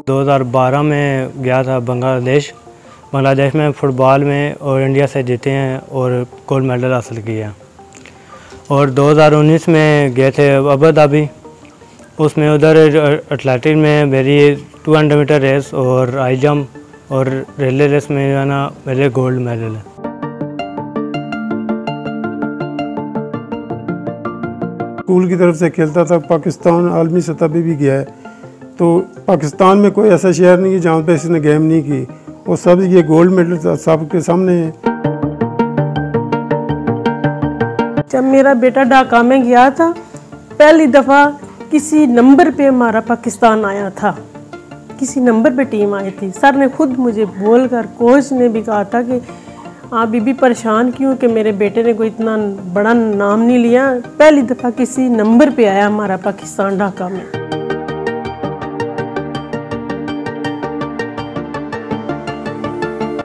2012 में गया था बांग्लादेश में फ़ुटबॉल में और इंडिया से जीते हैं और गोल्ड मेडल हासिल किया। और 2019 में गए थे अबू धाबी, उसमें उधर एथलेटिक्स में मेरी 200 मीटर रेस और हाई जंप और रिले रेस में जो है ना मेरे गोल्ड मेडल है। स्कूल की तरफ से खेलता था, पाकिस्तान आलमी सतह पे भी गया है। तो पाकिस्तान में कोई ऐसा शहर नहीं है जहाँ पे इसने गेम नहीं की, और सब ये गोल्ड मेडल सबके सामने है। जब मेरा बेटा ढाका में गया था, पहली दफ़ा किसी नंबर पे हमारा पाकिस्तान आया था, किसी नंबर पे टीम आई थी। सर ने खुद मुझे बोलकर, कोच ने भी कहा था कि आप बीबी परेशान क्यों कि मेरे बेटे ने कोई इतना बड़ा नाम नहीं लिया। पहली दफ़ा किसी नंबर पे आया हमारा पाकिस्तान ढाका में।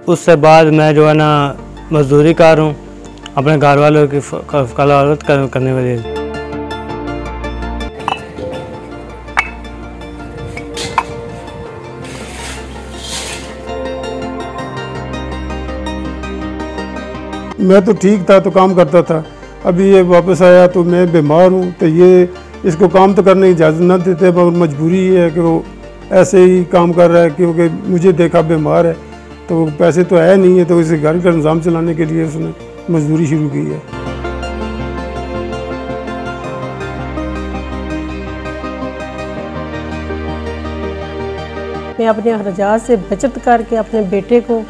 उससे बाद मैं जो है ना मजदूरी कर रहा हूँ अपने घर वालों की कलावत करने के लिए। मैं तो ठीक था तो काम करता था, अभी ये वापस आया तो मैं बीमार हूँ, तो ये इसको काम तो करने की इजाज़त न देते, मगर मजबूरी है कि वो ऐसे ही काम कर रहा है, क्योंकि मुझे देखा बीमार है तो पैसे तो है नहीं है, तो इसे घर का निज़ाम चलाने के लिए उसने मजदूरी शुरू की है। मैं अपने अखराजात से बचत करके अपने बेटे को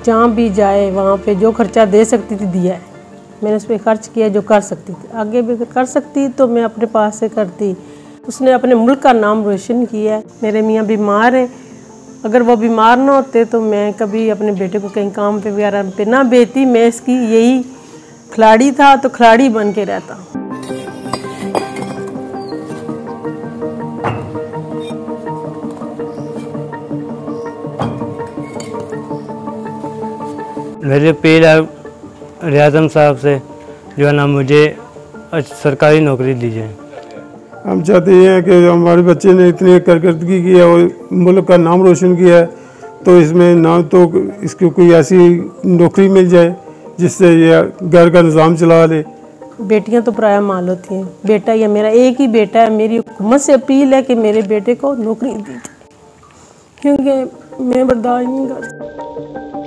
जहाँ भी जाए वहाँ पे जो खर्चा दे सकती थी दिया है। मैंने उस पर खर्च किया जो कर सकती थी, आगे भी कर सकती तो मैं अपने पास से करती। उसने अपने मुल्क का नाम रोशन किया है। मेरे मियाँ बीमार हैं, अगर वो बीमार ना होते तो मैं कभी अपने बेटे को कहीं काम पे वगैरह पे ना भेजती। मैं इसकी यही खिलाड़ी था तो खिलाड़ी बन के रहता। मेरी अपील है रियाज़म साहब से जो है ना मुझे सरकारी नौकरी दी जाए। हम चाहते हैं कि हमारे बच्चे ने इतनी कारकर्दगी की है और मुल्क का नाम रोशन किया है, तो इसमें ना तो इसको कोई ऐसी नौकरी मिल जाए जिससे ये घर का निज़ाम चला ले। बेटियां तो पराया माल होती हैं, बेटा ये मेरा एक ही बेटा है। मेरी हुकूमत से अपील है कि मेरे बेटे को नौकरी दी जाए, क्योंकि मैं बर्दाश्त नहीं कर सकती।